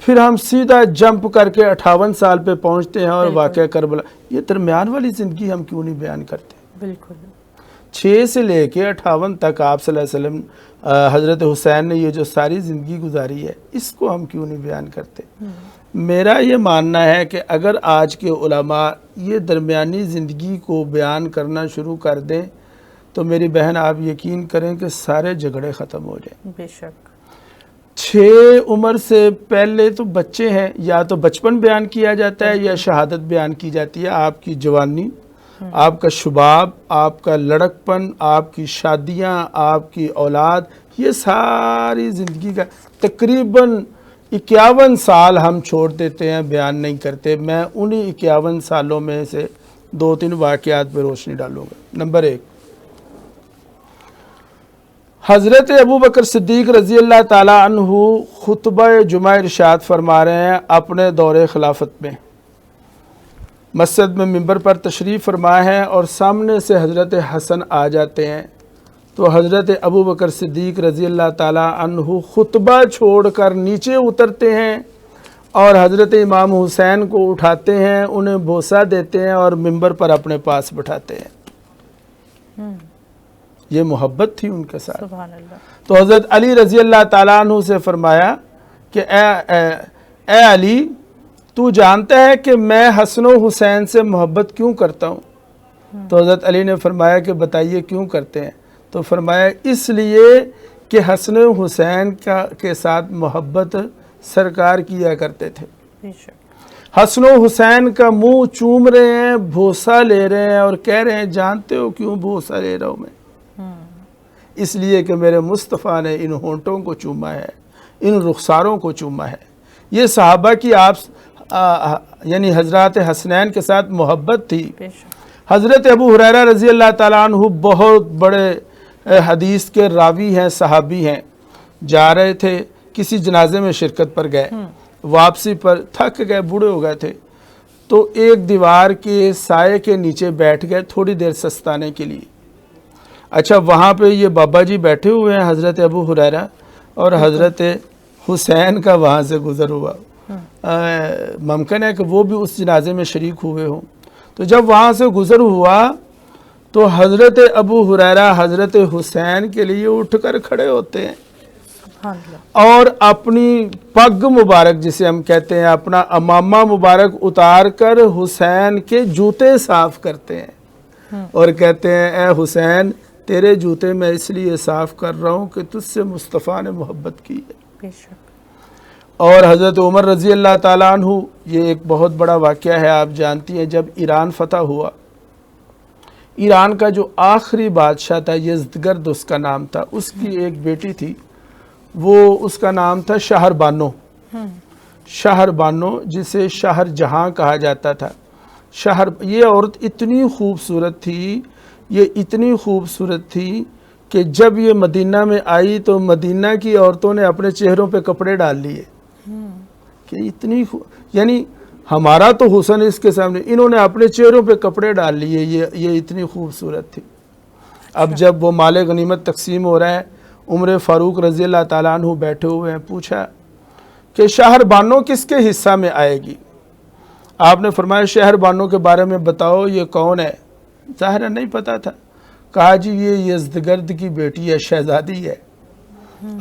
A: پھر ہم سیدھا جمپ کر کے 58 سال پہ پہنچتے ہیں اور واقعہ کربلا. یہ درمیان والی زندگی ہم کیوں نہیں بیان کرتے؟ بالکل 6 سے لے کے 58 تک آپ صلی اللہ علیہ وسلم حضرت حسین نے یہ جو ساری زندگی گزاری ہے اس کو ہم کیوں نہیں بیان کرتے؟ میرا یہ ماننا ہے کہ اگر آج کے علماء یہ درمیانی زندگی کو بیان کرنا شروع کر دیں تو میری بہن آپ یقین کریں کہ سارے جھگڑے ختم ہو جائیں. بے شک 6 عمر سے پہلے تو بچے ہیں، یا تو بچپن بیان کیا جاتا ہے یا شہادت بیان کی جاتی ہے. آپ کی جوانی، آپ کا شباب، آپ کا لڑکپن، آپ کی شادیاں، آپ کی اولاد، یہ ساری زندگی کا تقریباً 51 سال ہم چھوڑ دیتے ہیں، بیان نہیں کرتے. میں انہی 51 سالوں میں سے 2-3 واقعات پہ روشنی ڈالوں گا. نمبر 1، حضرت ابو بکر صدیق رضی اللہ تعالیٰ عنہ خطبہ جمعہ ارشاد فرما رہے ہیں اپنے دور خلافت میں. مسجد میں منبر پر تشریف فرما ہے اور سامنے سے حضرت حسن آ جاتے ہیں تو حضرت ابو بکر صدیق رضی اللہ تعالیٰ عنہ خطبہ چھوڑ کر نیچے اترتے ہیں اور حضرت امام حسین کو اٹھاتے ہیں، انہیں بوسہ دیتے ہیں اور منبر پر اپنے پاس بٹھاتے ہیں. یہ محبت تھی ان کے ساتھ. سبحان اللہ. تو حضرت علی رضی اللہ تعالیٰ عنہ سے فرمایا کہ اے علی، تو جانتا ہے کہ میں حسن و حسین سے محبت کیوں کرتا ہوں؟ تو حضرت علی نے فرمایا کہ بتائیے کیوں کرتے ہیں؟ تو فرمایا اس لیے کہ حسن و حسین کے ساتھ محبت سرکار کیا کرتے تھے۔
B: بے شک۔
A: حسن و حسین کا منہ چوم رہے ہیں، بوسہ لے رہے ہیں اور کہہ رہے ہیں جانتے ہو کیوں بوسہ لے رہا ہوں میں؟ اس لیے کہ میرے مصطفیٰ نے ان ہونٹوں کو چوما ہے، ان رخساروں کو چوما ہے۔ یہ صحابہ کی یعنی حضرات حسنین کے ساتھ محبت تھی۔
B: بے شک۔
A: حضرت ابو ہریرہ رضی اللہ تعالیٰ عنہ بہت بڑے حدیث کے راوی ہیں، صحابی ہیں، جا رہے تھے کسی جنازے میں شرکت پر گئے، واپسی پر تھک گئے، بوڑھے ہو گئے تھے، تو ایک دیوار کے سائے کے نیچے بیٹھ گئے تھوڑی دیر سستانے کے لیے۔ اچھا وہاں پہ یہ بابا جی بیٹھے ہوئے ہیں حضرت ابو ہریرہ، اور حضرت حسین کا وہاں سے گزر ہوا، ممکن ہے کہ وہ بھی اس جنازے میں شریک ہوئے ہوں۔ تو جب وہاں سے گزر ہوا تو حضرت ابو ہریرہ حضرت حسین کے لیے اٹھ کر کھڑے ہوتے ہیں
B: سبحان اللہ۔
A: اور اپنی پگ مبارک جسے ہم کہتے ہیں، اپنا امامہ مبارک اتار کر حسین کے جوتے صاف کرتے ہیں اور کہتے ہیں اے حسین تیرے جوتے میں اس لیے صاف کر رہا ہوں کہ تجھ سے مصطفیٰ نے محبت کی ہے۔
B: بے شک۔
A: اور حضرت عمر رضی اللہ تعالیٰ عنہ، یہ ایک بہت بڑا واقعہ ہے، آپ جانتی ہیں جب ایران فتح ہوا، ایران کا جو آخری بادشاہ تھا یزدگرد اس کا نام تھا، اس کی ایک بیٹی تھی، وہ اس کا نام تھا شہر بانو، شہر بانو جسے شہر جہاں کہا جاتا تھا۔ یہ عورت اتنی خوبصورت تھی، یہ اتنی خوبصورت تھی کہ جب یہ مدینہ میں آئی تو مدینہ کی عورتوں نے اپنے چہروں پہ کپڑے ڈال لیے کہ اتنی یعنی ہمارا تو حسن اس کے سامنے، انہوں نے اپنے چہروں پہ کپڑے ڈال لیے، یہ اتنی خوبصورت تھی۔ اب جب وہ مال غنیمت تقسیم ہو رہا ہے، عمر فاروق رضی اللہ تعالیٰ عنہ بیٹھے ہوئے ہیں، پوچھا کہ شہر بانو کس کے حصہ میں آئے گی؟ آپ نے فرمایا شہر بانو کے بارے میں بتاؤ یہ کون ہے؟ ظاہر نہیں پتا تھا۔ کہا جی یہ یزدگرد کی بیٹی ہے، شہزادی ہے۔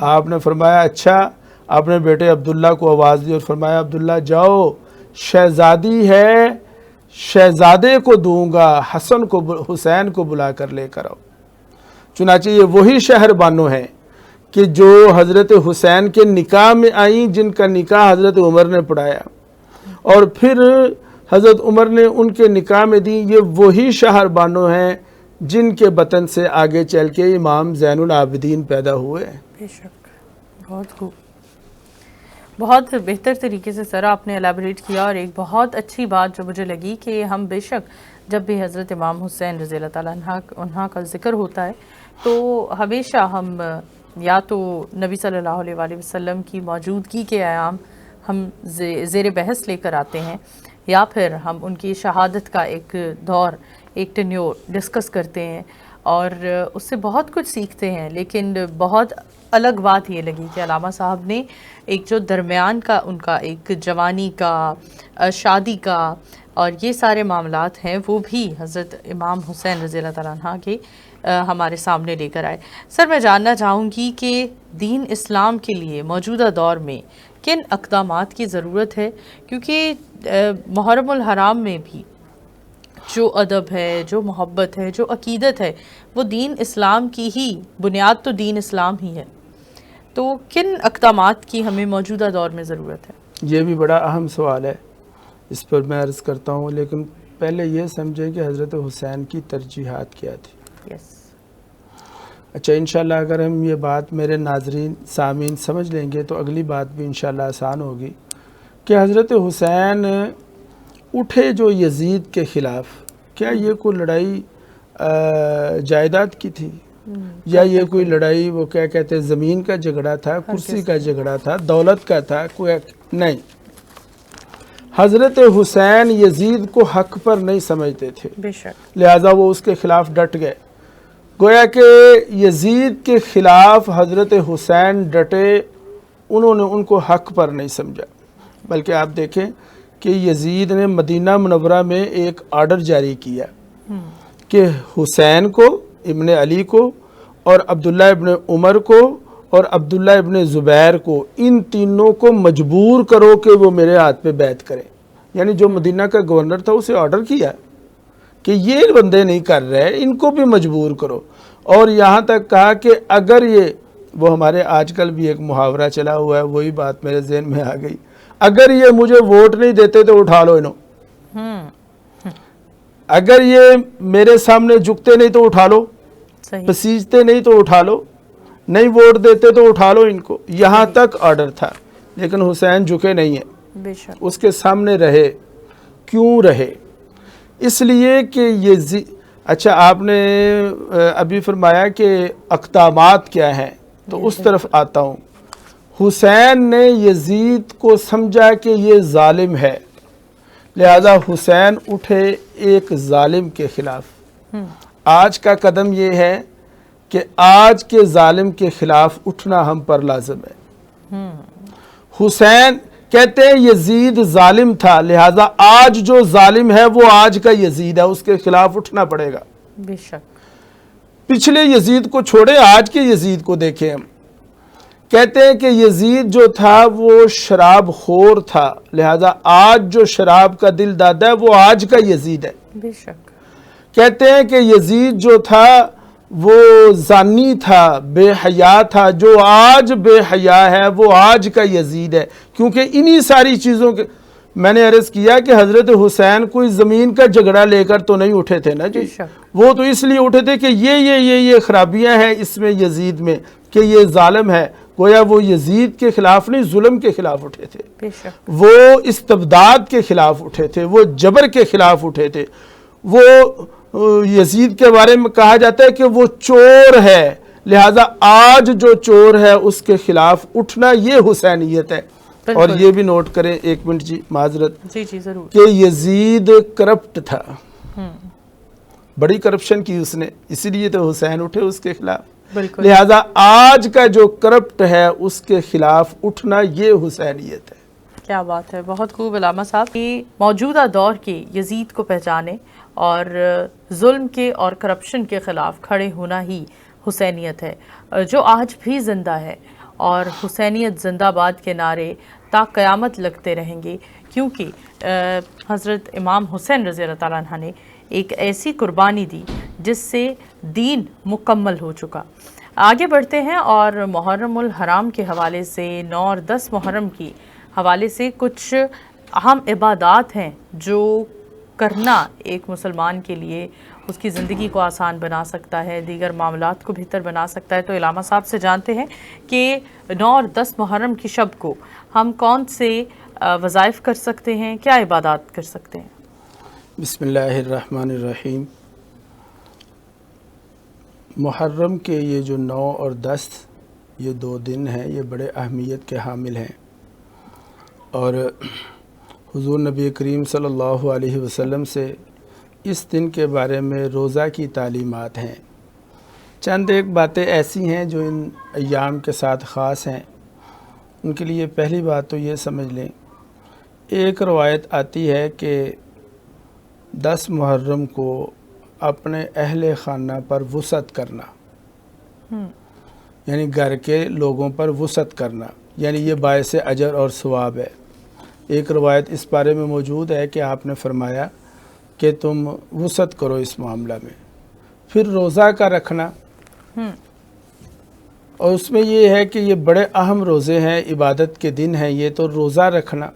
A: آپ نے فرمایا اچھا، اپنے بیٹے عبداللہ کو آواز دی اور فرمایا عبداللہ جاؤ، شہزادی ہے، شہزادے کو دوں گا، حسین کو بلا کر لے کر آؤ۔ چنانچہ یہ وہی شہر بانو ہیں کہ جو حضرت حسین کے نکاح میں آئیں، جن کا نکاح حضرت عمر نے پڑھایا اور پھر حضرت عمر نے ان کے نکاح میں دی۔ یہ وہی شہر بانو ہیں جن کے بطن سے آگے چل کے امام زین العابدین پیدا ہوئے ہیں۔
B: بے شک، بہت خوب، بہت بہتر طریقے سے سر آپ نے الیبوریٹ کیا، اور ایک بہت اچھی بات جو مجھے لگی کہ ہم بے شک جب بھی حضرت امام حسین رضی اللہ تعالیٰ عنہ کا ذکر ہوتا ہے تو ہمیشہ ہم یا تو نبی صلی اللہ علیہ وآلہ وسلم کی موجودگی کے ایام ہم زیر بحث لے کر آتے ہیں، یا پھر ہم ان کی شہادت کا ایک دور، ایک ٹینیور ڈسکس کرتے ہیں اور اس سے بہت کچھ سیکھتے ہیں۔ لیکن بہت الگ بات یہ لگی کہ علامہ صاحب نے ایک جو درمیان کا ان کا ایک جوانی کا، شادی کا اور یہ سارے معاملات ہیں وہ بھی حضرت امام حسین رضی اللہ تعالیٰ عنہ کے ہمارے سامنے لے کر آئے۔ سر میں جاننا چاہوں گی کہ دین اسلام کے لیے موجودہ دور میں کن اقدامات کی ضرورت ہے، کیونکہ محرم الحرام میں بھی جو ادب ہے، جو محبت ہے، جو عقیدت ہے، وہ دین اسلام کی ہی بنیاد، تو دین اسلام ہی ہے، تو کن اقدامات کی ہمیں موجودہ دور میں ضرورت ہے؟
A: یہ بھی بڑا اہم سوال ہے، اس پر میں عرض کرتا ہوں، لیکن پہلے یہ سمجھیں کہ حضرت حسین کی ترجیحات کیا تھی۔ اچھا انشاءاللہ اگر ہم یہ بات میرے ناظرین سامعین سمجھ لیں گے تو اگلی بات بھی انشاءاللہ آسان ہوگی کہ حضرت حسین اٹھے جو یزید کے خلاف، کیا یہ کوئی لڑائی جائیداد کی تھی یا یہ کوئی لڑائی وہ کیا کہتے ہیں زمین کا جھگڑا تھا، کرسی کا جھگڑا تھا، دولت کا تھا؟ کوئی نہیں۔ حضرت حسین یزید کو حق پر نہیں سمجھتے تھے،
B: بے شک،
A: لہٰذا وہ اس کے خلاف ڈٹ گئے۔ گویا کہ یزید کے خلاف حضرت حسین ڈٹے، انہوں نے ان کو حق پر نہیں سمجھا، بلکہ آپ دیکھیں کہ یزید نے مدینہ منورہ میں ایک آرڈر جاری کیا کہ حسین کو، ابن علی کو اور عبداللہ ابن عمر کو اور عبداللہ ابن زبیر کو، ان تینوں کو مجبور کرو کہ وہ میرے ہاتھ پہ بیعت کریں۔ یعنی جو مدینہ کا گورنر تھا اسے آرڈر کیا کہ یہ بندے نہیں کر رہے، ان کو بھی مجبور کرو، اور یہاں تک کہا کہ اگر یہ، وہ ہمارے آج کل بھی ایک محاورہ چلا ہوا ہے، وہی بات میرے ذہن میں آ گئی، اگر یہ مجھے ووٹ نہیں دیتے تو اٹھا لو انہوں، اگر یہ میرے سامنے جھکتے نہیں تو اٹھا لو، پسیجتے نہیں تو اٹھا لو، نہیں ووٹ دیتے تو اٹھا لو ان کو، یہاں تک آرڈر تھا۔ لیکن حسین جھکے نہیں ہیں، اس کے سامنے رہے۔ کیوں رہے؟ اس لیے کہ اچھا آپ نے ابھی فرمایا کہ اقدامات کیا ہیں، تو اس طرف آتا ہوں۔ حسین نے یزید کو سمجھا کہ یہ ظالم ہے، لہذا حسین اٹھے ایک ظالم کے خلاف۔ آج کا قدم یہ ہے کہ آج کے ظالم کے خلاف اٹھنا ہم پر لازم ہے۔ حسین کہتے ہیں یزید ظالم تھا، لہذا آج جو ظالم ہے وہ آج کا یزید ہے، اس کے خلاف اٹھنا پڑے گا۔
B: بے شک۔
A: پچھلے یزید کو چھوڑے، آج کے یزید کو دیکھیں ہم۔ کہتے ہیں کہ یزید جو تھا وہ شراب خور تھا، لہذا آج جو شراب کا دل دادا ہے وہ آج کا یزید ہے۔
B: بے شک۔
A: کہتے ہیں کہ یزید جو تھا وہ زانی تھا، بے حیا تھا، جو آج بے حیا ہے وہ آج کا یزید ہے، کیونکہ انہی ساری چیزوں کے، میں نے عرض کیا کہ حضرت حسین کوئی زمین کا جھگڑا لے کر تو نہیں اٹھے تھے نا جی، وہ تو اس لیے اٹھے تھے کہ یہ خرابیاں ہیں اس میں یزید میں، کہ یہ ظالم ہے۔ گویا وہ یزید کے خلاف نہیں، ظلم کے خلاف اٹھے تھے، وہ استبداد کے خلاف اٹھے تھے، وہ جبر کے خلاف اٹھے تھے۔ وہ یزید کے بارے میں کہا جاتا ہے کہ وہ چور ہے، لہذا آج جو چور ہے اس کے خلاف اٹھنا یہ حسینیت ہے۔ اور یہ بھی نوٹ کریں، ایک منٹ جی معذرت،
B: جی ضرور،
A: کہ یزید کرپٹ تھا، بڑی کرپشن کی اس نے، اسی لیے تو حسین اٹھے اس کے خلاف۔ لہذا آج کا جو کرپٹ ہے اس کے خلاف اٹھنا یہ حسینیت ہے۔
B: کیا بات ہے، بہت خوب علامہ صاحب۔ یہ موجودہ دور کے یزید کو پہچانے اور ظلم کے اور کرپشن کے خلاف کھڑے ہونا ہی حسینیت ہے، جو آج بھی زندہ ہے، اور حسینیت زندہ باد کے نعرے تا قیامت لگتے رہیں گے، کیونکہ حضرت امام حسین رضی اللہ تعالیٰ عنہ نے ایک ایسی قربانی دی جس سے دین مکمل ہو چکا۔ آگے بڑھتے ہیں اور محرم الحرام کے حوالے سے، 9 اور 10 محرم کی حوالے سے کچھ اہم عبادات ہیں جو کرنا ایک مسلمان کے لیے اس کی زندگی کو آسان بنا سکتا ہے، دیگر معاملات کو بہتر بنا سکتا ہے۔ تو علامہ صاحب سے جانتے ہیں کہ 9 اور 10 محرم کی شب کو ہم کون سے وظائف کر سکتے ہیں، کیا عبادات کر سکتے ہیں؟
A: بسم اللہ الرحمن الرحیم۔ محرم کے یہ جو 9 اور 10 یہ 2 دن ہیں، یہ بڑے اہمیت کے حامل ہیں، اور حضور نبی کریم صلی اللہ علیہ وسلم سے اس دن کے بارے میں روزہ کی تعلیمات ہیں۔ چند ایک باتیں ایسی ہیں جو ان ایام کے ساتھ خاص ہیں، ان کے لیے پہلی بات تو یہ سمجھ لیں، ایک روایت آتی ہے کہ 10 محرم کو اپنے اہل خانہ پر وسعت کرنا، یعنی گھر کے لوگوں پر وسعت کرنا، یعنی یہ باعث اجر اور ثواب ہے۔ ایک روایت اس بارے میں موجود ہے کہ آپ نے فرمایا کہ تم وسعت کرو اس معاملہ میں۔ پھر روزہ کا رکھنا، اور اس میں یہ ہے کہ یہ بڑے اہم روزے ہیں، عبادت کے دن ہیں یہ، تو روزہ رکھنا۔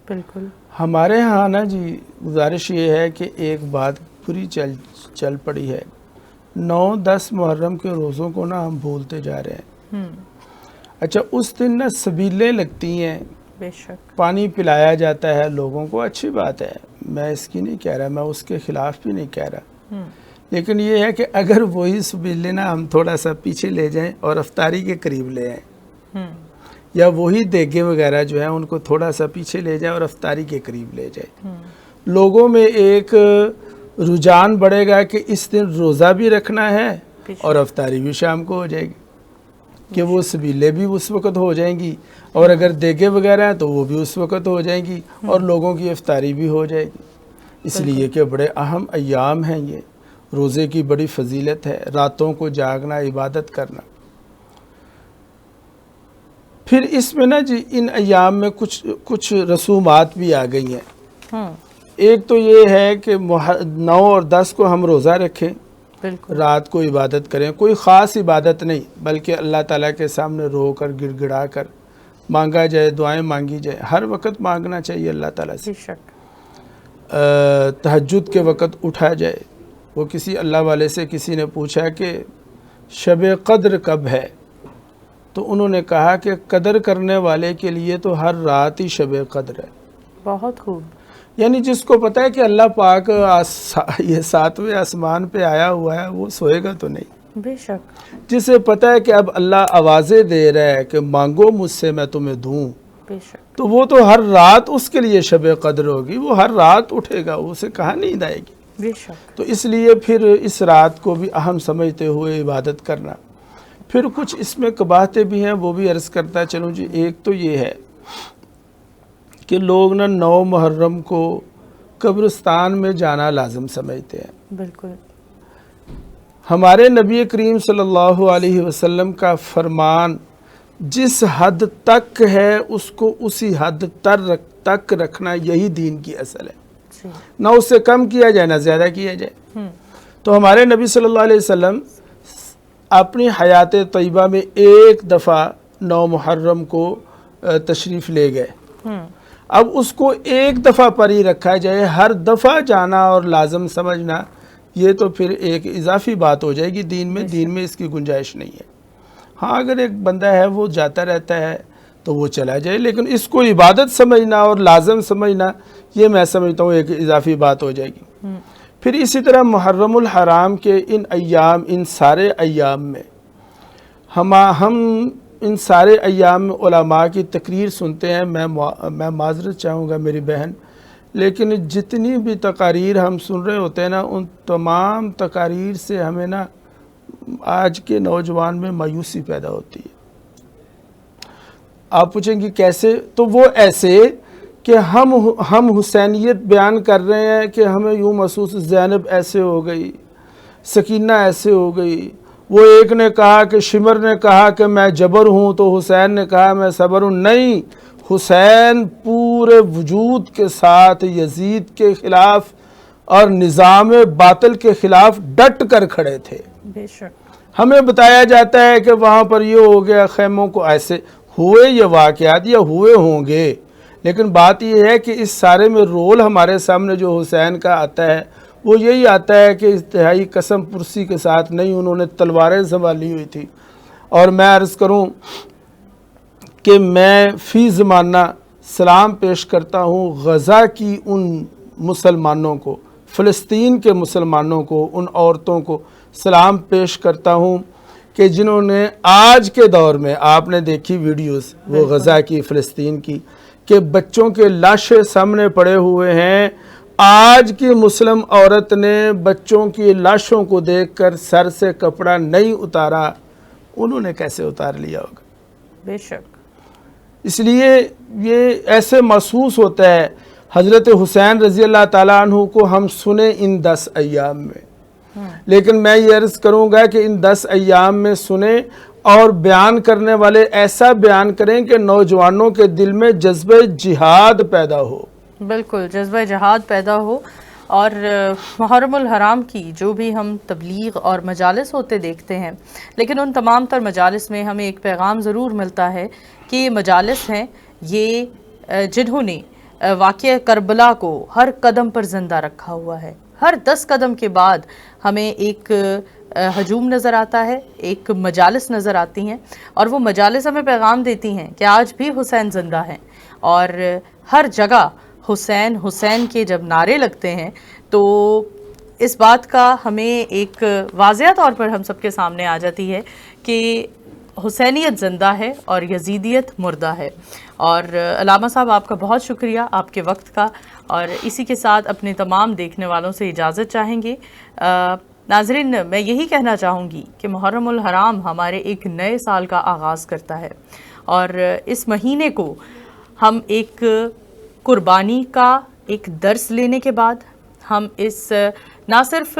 B: بالکل۔
A: ہمارے ہاں نا جی گزارش یہ ہے کہ ایک بات پوری چل پڑی ہے، 9-10 محرم کے روزوں کو نا ہم بھولتے جا رہے ہیں۔ اچھا، اس دن نا سبیلیں لگتی ہیں،
B: بے شک
A: پانی پلایا جاتا ہے لوگوں کو، اچھی بات ہے، میں اس کی نہیں کہہ رہا، میں اس کے خلاف بھی نہیں کہہ رہا، لیکن یہ ہے کہ اگر وہی سبیلیں نا ہم تھوڑا سا پیچھے لے جائیں اور افطاری کے قریب لے آئیں، یا وہی دیگیں وغیرہ جو ہیں ان کو تھوڑا سا پیچھے لے جائیں اور افطاری کے قریب لے جائیں، لوگوں میں ایک رجحان بڑھے گا کہ اس دن روزہ بھی رکھنا ہے اور افطاری بھی شام کو ہو جائے گی، کہ وہ سبیلیں بھی اس وقت ہو جائیں گی، اور اگر دیگیں وغیرہ ہیں تو وہ بھی اس وقت ہو جائیں گی، اور لوگوں کی افطاری بھی ہو جائے گی۔ اس لیے کہ بڑے اہم ایام ہیں یہ، روزے کی بڑی فضیلت ہے، راتوں کو جاگنا، عبادت کرنا۔ پھر اس میں نا جی ان ایام میں کچھ رسومات بھی آ گئی ہیں، ایک تو یہ ہے کہ 9 اور 10 کو ہم روزہ رکھیں،
B: بالکل
A: رات کو عبادت کریں، کوئی خاص عبادت نہیں بلکہ اللہ تعالیٰ کے سامنے رو کر گڑ گڑا کر مانگا جائے، دعائیں مانگی جائے، ہر وقت مانگنا چاہیے اللہ تعالیٰ سے۔
B: بے شک
A: تہجد کے وقت اٹھا جائے۔ وہ کسی اللہ والے سے کسی نے پوچھا کہ شب قدر کب ہے، تو انہوں نے کہا کہ قدر کرنے والے کے لیے تو ہر رات ہی شب قدر ہے۔
B: بہت خوب۔
A: یعنی جس کو پتہ ہے کہ اللہ پاک یہ 7ویں آسمان پہ آیا ہوا ہے، وہ سوئے گا تو نہیں۔
B: بے شک
A: جسے پتہ ہے کہ اب اللہ آوازیں دے رہا ہے کہ مانگو مجھ سے میں تمہیں دوں،
B: بے شک
A: تو وہ تو ہر رات اس کے لیے شب قدر ہوگی، وہ ہر رات اٹھے گا، اسے کہاں نیند آئے گی۔
B: بے شک
A: تو اس لیے پھر اس رات کو بھی اہم سمجھتے ہوئے عبادت کرنا۔ پھر کچھ اس میں قباحتیں بھی ہیں، وہ بھی عرض کرتا چلوں جی۔ ایک تو یہ ہے کہ لوگ 9 محرم کو قبرستان میں جانا لازم سمجھتے ہیں۔
B: بالکل
A: ہمارے نبی کریم صلی اللہ علیہ وسلم کا فرمان جس حد تک ہے اس کو اسی حد تک رکھنا، یہی دین کی اصل ہے۔
B: جی
A: نہ اس سے کم کیا جائے نہ زیادہ کیا جائے۔ تو ہمارے نبی صلی اللہ علیہ وسلم اپنی حیات طیبہ میں ایک دفعہ 9 محرم کو تشریف لے گئے۔ اب اس کو ایک دفعہ پر ہی رکھا جائے، ہر دفعہ جانا اور لازم سمجھنا، یہ تو پھر ایک اضافی بات ہو جائے گی دین میں اس کی گنجائش نہیں ہے۔ ہاں اگر ایک بندہ ہے وہ جاتا رہتا ہے تو وہ چلا جائے، لیکن اس کو عبادت سمجھنا اور لازم سمجھنا، یہ میں سمجھتا ہوں ایک اضافی بات ہو جائے گی۔ پھر اسی طرح محرم الحرام کے ان سارے ایام میں ہم ان سارے ایام میں علماء کی تقریر سنتے ہیں۔ میں معذرت چاہوں گا میری بہن، لیکن جتنی بھی تقاریر ہم سن رہے ہوتے ہیں نا، ان تمام تقاریر سے ہمیں نا آج کے نوجوان میں مایوسی پیدا ہوتی ہے۔ آپ پوچھیں گے کیسے؟ تو وہ ایسے کہ ہم حسینیت بیان کر رہے ہیں کہ ہمیں یوں محسوس، زینب ایسے ہو گئی، سکینہ ایسے ہو گئی، وہ ایک نے کہا کہ شمر نے کہا کہ میں جبر ہوں تو حسین نے کہا میں صبر ہوں۔ نہیں، حسین پورے وجود کے ساتھ یزید کے خلاف اور نظام باطل کے خلاف ڈٹ کر کھڑے تھے۔
B: بے شک
A: ہمیں بتایا جاتا ہے کہ وہاں پر یہ ہو گیا، خیموں کو ایسے ہوئے، یہ واقعات یا ہوئے ہوں گے، لیکن بات یہ ہے کہ اس سارے میں رول ہمارے سامنے جو حسین کا آتا ہے وہ یہی آتا ہے کہ انتہائی قسم پرسی کے ساتھ نہیں، انہوں نے تلواریں سنبھالی ہوئی تھی۔ اور میں عرض کروں کہ میں فی زمانہ سلام پیش کرتا ہوں غزہ کی ان مسلمانوں کو، فلسطین کے مسلمانوں کو، ان عورتوں کو سلام پیش کرتا ہوں کہ جنہوں نے آج کے دور میں، آپ نے دیکھی ویڈیوز وہ غزہ کی، فلسطین کی، کہ بچوں کے لاشیں سامنے پڑے ہوئے ہیں۔ آج کی مسلم عورت نے بچوں کی لاشوں کو دیکھ کر سر سے کپڑا نہیں اتارا، انہوں نے کیسے اتار لیا ہوگا؟
B: بے شک
A: اس لیے یہ ایسے محسوس ہوتا ہے حضرت حسین رضی اللہ تعالیٰ عنہ کو ہم سنیں ان 10 ایام میں، لیکن میں یہ عرض کروں گا کہ ان 10 ایام میں سنیں اور بیان کرنے والے ایسا بیان کریں کہ نوجوانوں کے دل میں جذبہ جہاد پیدا ہو۔
B: بالکل جذبہ جہاد پیدا ہو، اور محرم الحرام کی جو بھی ہم تبلیغ اور مجالس ہوتے دیکھتے ہیں، لیکن ان تمام تر مجالس میں ہمیں ایک پیغام ضرور ملتا ہے کہ یہ مجالس ہیں یہ جنہوں نے واقعہ کربلا کو ہر قدم پر زندہ رکھا ہوا ہے۔ ہر 10 قدم کے بعد ہمیں ایک ہجوم نظر آتا ہے، ایک مجالس نظر آتی ہیں، اور وہ مجالس ہمیں پیغام دیتی ہیں کہ آج بھی حسین زندہ ہیں، اور ہر جگہ حسین حسین کے جب نعرے لگتے ہیں تو اس بات کا ہمیں ایک واضح طور پر ہم سب کے سامنے آ جاتی ہے کہ حسینیت زندہ ہے اور یزیدیت مردہ ہے۔ اور علامہ صاحب آپ کا بہت شکریہ آپ کے وقت کا، اور اسی کے ساتھ اپنے تمام دیکھنے والوں سے اجازت چاہیں گے۔ ناظرین، میں یہی کہنا چاہوں گی کہ محرم الحرام ہمارے ایک نئے سال کا آغاز کرتا ہے، اور اس مہینے کو ہم ایک قربانی کا ایک درس لینے کے بعد ہم اس نہ صرف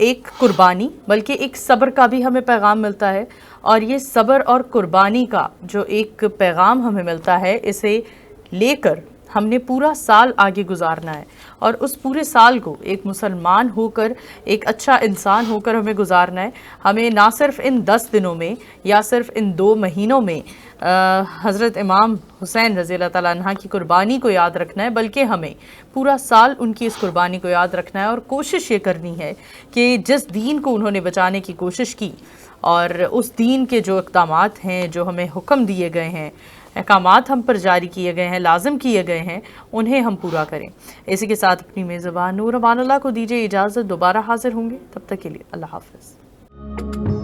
B: ایک قربانی بلکہ ایک صبر کا بھی ہمیں پیغام ملتا ہے، اور یہ صبر اور قربانی کا جو ایک پیغام ہمیں ملتا ہے، اسے لے کر ہم نے پورا سال آگے گزارنا ہے، اور اس پورے سال کو ایک مسلمان ہو کر، ایک اچھا انسان ہو کر ہمیں گزارنا ہے۔ ہمیں نہ صرف ان 10 دنوں میں یا صرف ان 2 مہینوں میں حضرت امام حسین رضی اللہ تعالیٰ عنہ کی قربانی کو یاد رکھنا ہے، بلکہ ہمیں پورا سال ان کی اس قربانی کو یاد رکھنا ہے، اور کوشش یہ کرنی ہے کہ جس دین کو انہوں نے بچانے کی کوشش کی، اور اس دین کے جو اقدامات ہیں، جو ہمیں حکم دیے گئے ہیں، احکامات ہم پر جاری کیے گئے ہیں، لازم کیے گئے ہیں، انہیں ہم پورا کریں۔ اسی کے ساتھ اپنی میزبان نور امان اللہ کو دیجیے اجازت، دوبارہ حاضر ہوں گے، تب تک کے لیے اللہ حافظ۔